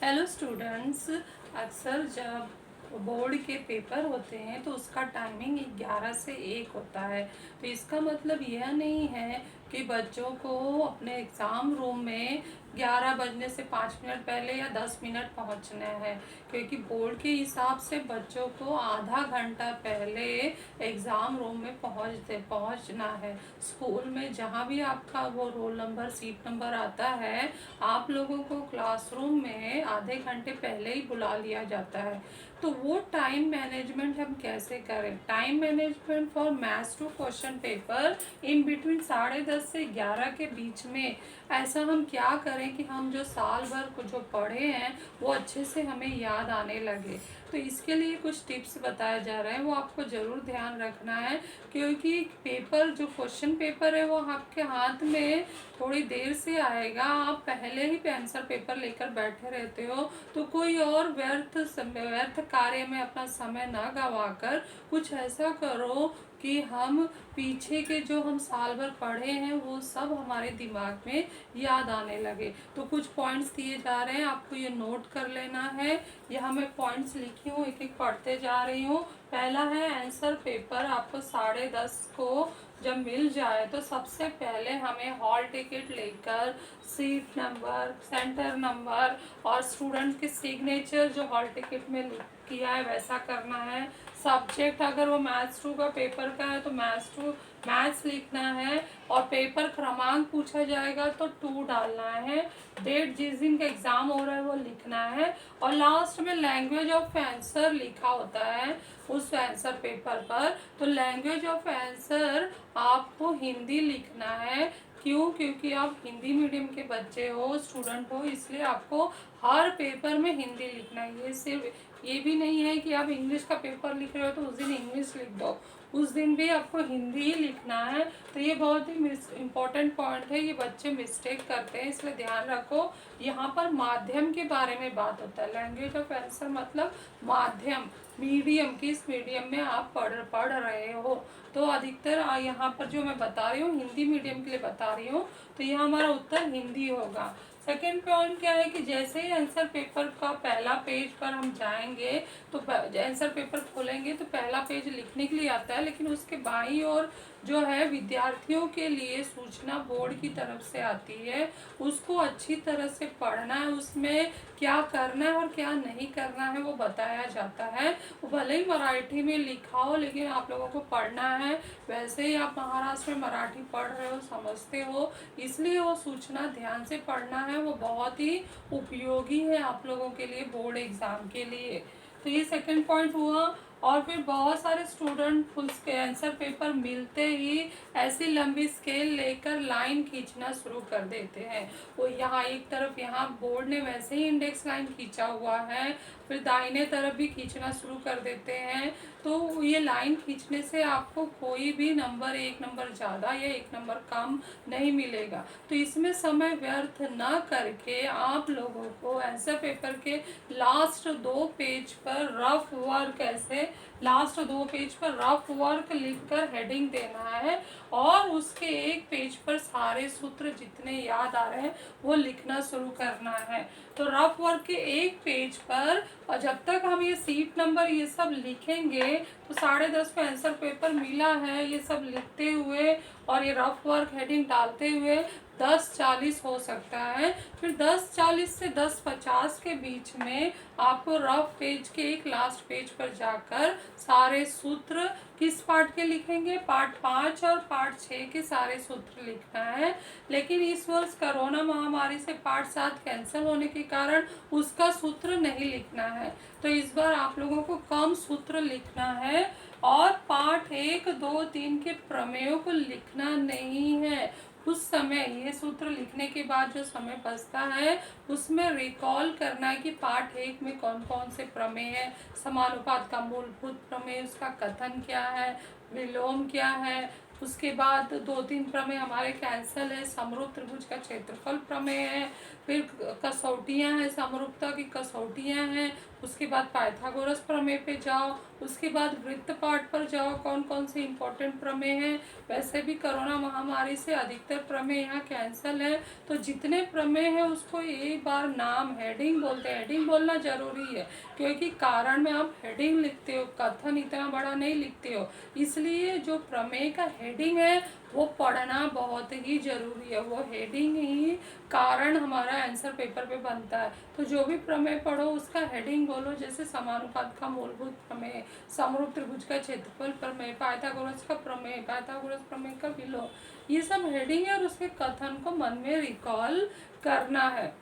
Hello students. अक्सर जब board के पेपर होते हैं तो उसका टाइमिंग 11 से 1 होता है। तो इसका मतलब यह नहीं है कि बच्चों को अपने एग्ज़ाम रूम में 11 बजने से 5 मिनट पहले या 10 मिनट पहुंचना है, क्योंकि बोर्ड के हिसाब से बच्चों को आधा घंटा पहले एग्ज़ाम रूम में पहुंचना है। स्कूल में जहां भी आपका वो रोल नंबर सीट नंबर आता है, आप लोगों को क्लासरूम में आधे घंटे पहले ही बुला लिया जाता है। तो वो टाइम मैनेजमेंट हम कैसे करें? Time management for maths two question paper in between 10:30 से 11 के बीच में ऐसा हम क्या करें कि हम जो साल भर को जो पढ़े हैं वो अच्छे से हमें याद आने लगे। तो इसके लिए कुछ टिप्स बताए जा रहे हैं, वो आपको ज़रूर ध्यान रखना है, क्योंकि पेपर जो क्वेश्चन पेपर है वो आपके हाथ में थोड़ी देर से आएगा। आप पहले ही आंसर पेपर लेकर बैठे रहते हो, तो कोई और व्यर्थ कार्य में अपना समय ना गवाकर कुछ ऐसा करो कि हम पीछे के जो हम साल भर पढ़े हैं वो सब हमारे दिमाग में याद आने लगे। तो कुछ पॉइंट्स दिए जा रहे हैं, आपको ये नोट कर लेना है। यहाँ मैं पॉइंट्स लिखी हूँ, एक एक पढ़ते जा रही हूँ। पहला है आंसर पेपर आपको 10:30 को जब मिल जाए तो सबसे पहले हमें हॉल टिकट लेकर सीट नंबर, सेंटर नंबर और स्टूडेंट के सिग्नेचर जो हॉल टिकट में किया है वैसा करना है। सब्जेक्ट अगर वो मैथ्स 2 का पेपर का है तो मैथ्स लिखना है, और पेपर क्रमांक पूछा जाएगा तो 2 डालना है। डेट जिस दिन का एग्ज़ाम हो रहा है वो लिखना है, और लास्ट में लैंग्वेज ऑफ आंसर लिखा होता है उस आंसर पेपर पर। तो लैंग्वेज ऑफ आंसर आपको हिंदी लिखना है। क्यों? क्योंकि आप हिंदी मीडियम के बच्चे हो, स्टूडेंट हो, इसलिए आपको हर पेपर में हिंदी लिखना है। ये सिर्फ ये भी नहीं है कि आप इंग्लिश का पेपर लिख रहे हो तो उस दिन इंग्लिश लिख दो, उस दिन भी आपको हिंदी ही लिखना है। तो ये बहुत ही इम्पोर्टेंट पॉइंट है, ये बच्चे मिस्टेक करते हैं, इसलिए ध्यान रखो। यहाँ पर माध्यम के बारे में बात होता है। लैंग्वेज ऑफ आंसर मतलब माध्यम, मीडियम, किस मीडियम में आप पढ़ रहे हो। तो अधिकतर यहाँ पर जो मैं बता रही हूँ हिंदी मीडियम के लिए बता रही हूँ, तो यहाँ हमारा उत्तर हिंदी होगा। सेकेंड पॉइंट क्या है कि जैसे ही आंसर पेपर का पहला पेज पर हम जाएंगे तो आंसर पेपर खोलेंगे तो पहला पेज लिखने के लिए आता है, लेकिन उसके बाईं ओर जो है विद्यार्थियों के लिए सूचना बोर्ड की तरफ से आती है, उसको अच्छी तरह से पढ़ना है। उसमें क्या करना है और क्या नहीं करना है वो बताया जाता है। वो भले ही मराठी में लिखा हो लेकिन आप लोगों को पढ़ना है। वैसे ही आप महाराष्ट्र में मराठी पढ़ रहे हो, समझते हो, इसलिए वो सूचना ध्यान से पढ़ना है। वो बहुत ही उपयोगी है आप लोगों के लिए बोर्ड एग्ज़ाम के लिए। तो ये सेकंड पॉइंट हुआ। और फिर बहुत सारे स्टूडेंट फुल आंसर पेपर मिलते ही ऐसी लंबी स्केल लेकर लाइन खींचना शुरू कर देते हैं। वो यहाँ एक तरफ यहाँ बोर्ड ने वैसे ही इंडेक्स लाइन खींचा हुआ है, फिर दाहिने तरफ भी खींचना शुरू कर देते हैं। तो ये लाइन खींचने से आपको कोई भी नंबर, एक नंबर ज़्यादा या एक नंबर कम नहीं मिलेगा। तो इसमें समय व्यर्थ न करके आप लोगों को आंसर पेपर के लास्ट 2 पेज पर रफ वर्क, ऐसे लास्ट 2 पेज पर रफ वर्क लिखकर हेडिंग देना है, और उसके एक पेज पर सारे सूत्र जितने याद आ रहे हैं वो लिखना शुरू करना है। तो रफ वर्क के एक पेज पर, और जब तक हम ये सीट नंबर ये सब लिखेंगे तो 10:30 को आंसर पेपर मिला है, ये सब लिखते हुए और ये रफ वर्क हेडिंग डालते हुए 10:40 हो सकता है। फिर 10:40 से 10:50 के बीच में आपको रफ पेज के एक लास्ट पेज पर जाकर सारे सूत्र किस पार्ट के लिखेंगे, पार्ट 5 और पार्ट 6 के सारे सूत्र लिखना है। लेकिन इस वर्ष कोरोना महामारी से पार्ट 7 कैंसिल होने के कारण उसका सूत्र नहीं लिखना है। तो इस बार आप लोगों को कम सूत्र लिखना है, और पार्ट 1, 2, 3 के प्रमेयों को लिखना नहीं है। उस समय ये सूत्र लिखने के बाद जो समय बचता है उसमें रिकॉल करना है कि पार्ट 1 में कौन कौन से प्रमेय है, समानुपात का मूलभूत प्रमेय, उसका कथन क्या है, विलोम क्या है, उसके बाद 2-3 प्रमेय हमारे कैंसल है। समरूप त्रिभुज का क्षेत्रफल प्रमेय है। फिर कसौटियाँ हैं, समरूपता की कसौटियाँ हैं। उसके बाद पाइथागोरस प्रमेय पे जाओ। उसके बाद वृत्त पाठ पर जाओ, कौन कौन से इम्पोर्टेंट प्रमेय हैं। वैसे भी कोरोना महामारी से अधिकतर प्रमेय यहाँ कैंसल है, तो जितने प्रमेय हैं उसको एक बार नाम हेडिंग बोलते हैं। हेडिंग बोलना जरूरी है, क्योंकि कारण में आप हेडिंग लिखते हो, कथन इतना बड़ा नहीं लिखते हो, इसलिए जो प्रमेय का हेडिंग है वो पढ़ना बहुत ही जरूरी है। वो हेडिंग ही कारण हमारा आंसर पेपर पे बनता है। तो जो भी प्रमेय पढ़ो उसका हेडिंग बोलो, जैसे समानुपात का मूलभूत प्रमेय, समरूप त्रिभुज का क्षेत्रफल प्रमेय, पाइथागोरस का प्रमेय, पाइथागोरस प्रमेय का विलोम, ये सब हेडिंग है और उसके कथन को मन में रिकॉल करना है।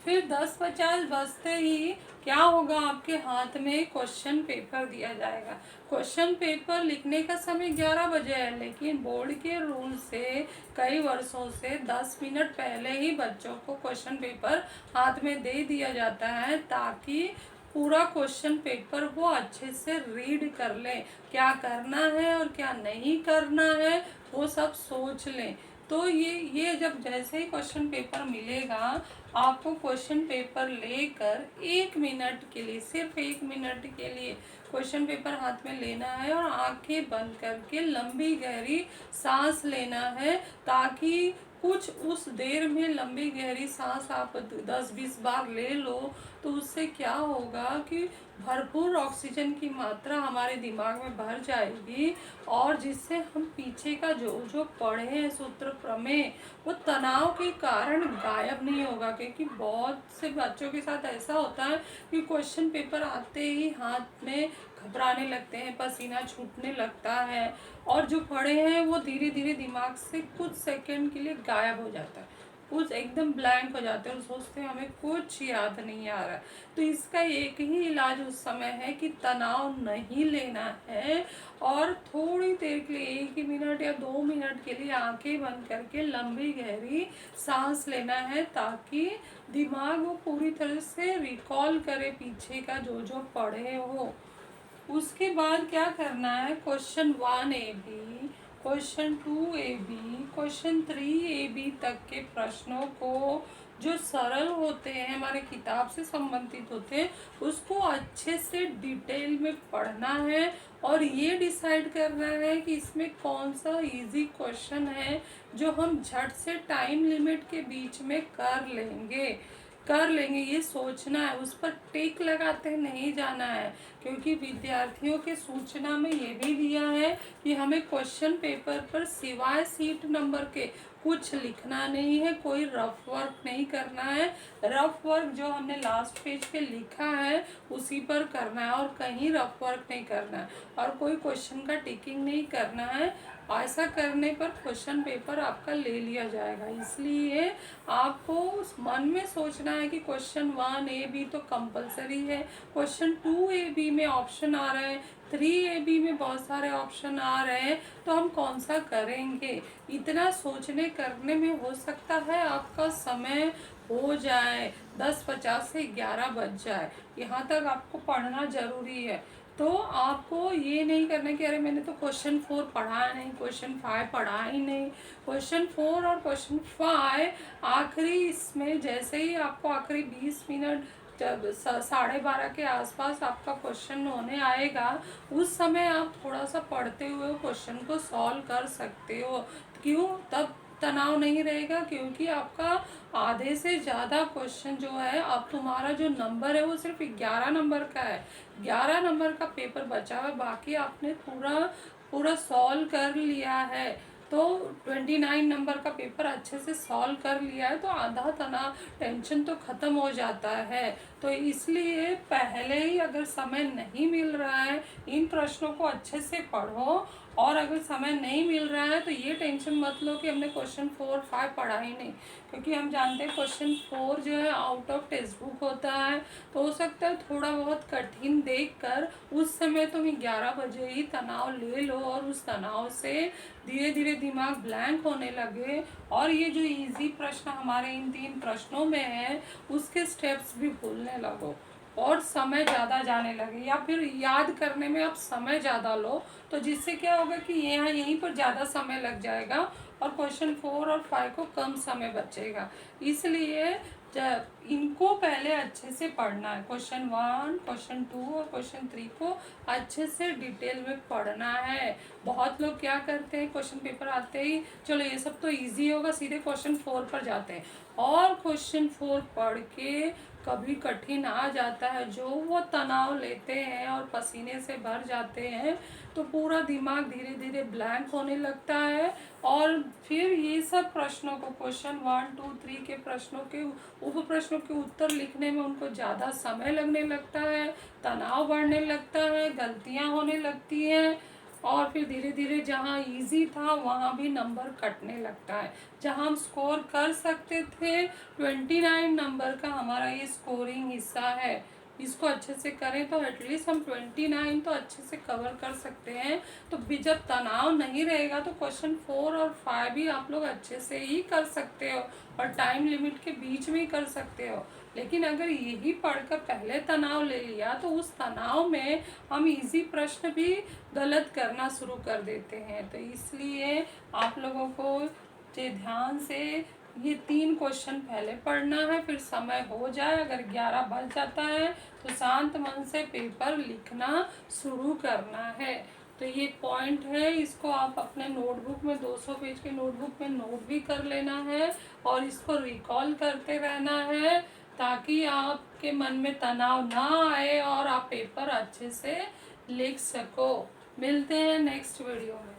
फिर 10-50 बजते ही क्या होगा, आपके हाथ में क्वेश्चन पेपर दिया जाएगा। क्वेश्चन पेपर लिखने का समय 11 बजे है, लेकिन बोर्ड के रूल से कई वर्षों से 10 मिनट पहले ही बच्चों को क्वेश्चन पेपर हाथ में दे दिया जाता है, ताकि पूरा क्वेश्चन पेपर वो अच्छे से रीड कर लें, क्या करना है और क्या नहीं करना है वो सब सोच लें। तो ये जब जैसे ही क्वेश्चन पेपर मिलेगा, आपको क्वेश्चन पेपर लेकर 1 मिनट के लिए, सिर्फ 1 मिनट के लिए क्वेश्चन पेपर हाथ में लेना है और आंखें बंद करके लंबी गहरी सांस लेना है, ताकि कुछ उस देर में लंबी गहरी सांस आप 10-20 बार ले लो, तो उससे क्या होगा कि भरपूर ऑक्सीजन की मात्रा हमारे दिमाग में भर जाएगी, और जिससे हम पीछे का जो जो पढ़े हैं सूत्र प्रमेय, वो तनाव के कारण गायब नहीं होगा। क्योंकि बहुत से बच्चों के साथ ऐसा होता है कि क्वेश्चन पेपर आते ही हाथ में घबराने लगते हैं, पसीना छूटने लगता है, और जो पढ़े हैं वो धीरे धीरे दिमाग से कुछ सेकंड के लिए गायब हो जाता है, कुछ एकदम ब्लैंक हो जाते हैं और सोचते हैं हमें कुछ याद नहीं आ रहा है। तो इसका एक ही इलाज उस समय है कि तनाव नहीं लेना है, और थोड़ी देर के लिए 1 मिनट या 2 मिनट के लिए आंखें बंद करके लंबी गहरी सांस लेना है, ताकि दिमाग वो पूरी तरह से रिकॉल करे पीछे का जो जो पढ़े हो। उसके बाद क्या करना है, question 1 AB, question 2 AB, question 3 AB तक के प्रश्नों को, जो सरल होते हैं, हमारे किताब से संबंधित होते हैं, उसको अच्छे से डिटेल में पढ़ना है, और ये डिसाइड करना है कि इसमें कौन सा इजी क्वेश्चन है जो हम झट से टाइम लिमिट के बीच में कर लेंगे, ये सोचना है। उस पर टिक लगाते नहीं जाना है, क्योंकि विद्यार्थियों के सूचना में ये भी दिया है कि हमें क्वेश्चन पेपर पर सिवाय सीट नंबर के कुछ लिखना नहीं है, कोई रफ वर्क नहीं करना है। रफ वर्क जो हमने लास्ट पेज पे लिखा है उसी पर करना है, और कहीं रफ वर्क नहीं करना है, और कोई क्वेश्चन का टिकिंग नहीं करना है। ऐसा करने पर क्वेश्चन पेपर आपका ले लिया जाएगा। इसलिए आपको उस मन में सोचना है कि क्वेश्चन 1AB तो कंपलसरी है, क्वेश्चन 2AB में ऑप्शन आ रहे हैं, 3AB में बहुत सारे ऑप्शन आ रहे हैं, तो हम कौन सा करेंगे। इतना सोचने करने में हो सकता है आपका समय हो जाए 10:50 से 11 बज जाए। यहाँ तक आपको पढ़ना जरूरी है। तो आपको ये नहीं करना कि अरे मैंने तो क्वेश्चन 4 पढ़ा नहीं, क्वेश्चन 5 पढ़ा ही नहीं। क्वेश्चन 4 और क्वेश्चन 5 आखिरी, इसमें जैसे ही आपको आखिरी 20 मिनट, जब 12:30 के आसपास आपका क्वेश्चन होने आएगा, उस समय आप थोड़ा सा पढ़ते हुए क्वेश्चन को सॉल्व कर सकते हो। क्यों? तब तनाव नहीं रहेगा, क्योंकि आपका आधे से ज़्यादा क्वेश्चन जो है, अब तुम्हारा जो नंबर है वो सिर्फ 11 नंबर का है, 11 नंबर का पेपर बचा है, बाकी आपने पूरा पूरा सॉल्व कर लिया है। तो 29 नंबर का पेपर अच्छे से सॉल्व कर लिया है, तो आधा तनाव, टेंशन तो ख़त्म हो जाता है। तो इसलिए पहले ही, अगर समय नहीं मिल रहा है, इन प्रश्नों को अच्छे से पढ़ो, और अगर समय नहीं मिल रहा है तो ये टेंशन मत लो कि हमने क्वेश्चन 4-5 पढ़ा ही नहीं, क्योंकि हम जानते हैं क्वेश्चन 4 जो है आउट ऑफ टेक्स्ट बुक होता है, तो हो सकता है थोड़ा बहुत कठिन देखकर उस समय तुम 11 बजे ही तनाव ले लो, और उस तनाव से धीरे धीरे दिमाग ब्लैंक होने लगे, और ये जो इजी प्रश्न हमारे इन 3 प्रश्नों में है उसके स्टेप्स भी भूलने लगो। और समय ज़्यादा जाने लगे, या फिर याद करने में आप समय ज़्यादा लो, तो जिससे क्या होगा कि यहाँ यहीं पर ज़्यादा समय लग जाएगा और क्वेश्चन 4 और 5 को कम समय बचेगा। इसलिए इनको पहले अच्छे से पढ़ना है, क्वेश्चन 1, क्वेश्चन 2 और क्वेश्चन 3 को अच्छे से डिटेल में पढ़ना है। बहुत लोग क्या करते हैं, क्वेश्चन पेपर आते ही चलो ये सब तो इजी होगा, सीधे क्वेश्चन 4 पर जाते हैं, और क्वेश्चन 4 पढ़ के कभी कठिन आ जाता है, जो वो तनाव लेते हैं और पसीने से भर जाते हैं, तो पूरा दिमाग धीरे धीरे ब्लैंक होने लगता है, और फिर ये सब प्रश्नों को, क्वेश्चन 1, 2, 3 के प्रश्नों के उप प्रश्नों के उत्तर लिखने में उनको ज़्यादा समय लगने लगता है, तनाव बढ़ने लगता है, गलतियां होने लगती हैं, और फिर धीरे धीरे जहाँ इजी था वहाँ भी नंबर कटने लगता है। जहाँ हम स्कोर कर सकते थे 29 नंबर का, हमारा ये स्कोरिंग हिस्सा है, इसको अच्छे से करें तो एटलीस्ट हम 29 तो अच्छे से कवर कर सकते हैं। तो भी जब तनाव नहीं रहेगा तो क्वेश्चन 4 और 5 भी आप लोग अच्छे से ही कर सकते हो, और टाइम लिमिट के बीच में ही कर सकते हो। लेकिन अगर यही पढ़कर पहले तनाव ले लिया तो उस तनाव में हम इजी प्रश्न भी गलत करना शुरू कर देते हैं। तो इसलिए आप लोगों को ध्यान से ये 3 क्वेश्चन पहले पढ़ना है, फिर समय हो जाए अगर 11 बज जाता है तो शांत मन से पेपर लिखना शुरू करना है। तो ये पॉइंट है, इसको आप अपने नोटबुक में 200 पेज के नोटबुक में नोट भी कर लेना है, और इसको रिकॉल करते रहना है, ताकि आपके मन में तनाव ना आए और आप पेपर अच्छे से लिख सको। मिलते हैं नेक्स्ट वीडियो में।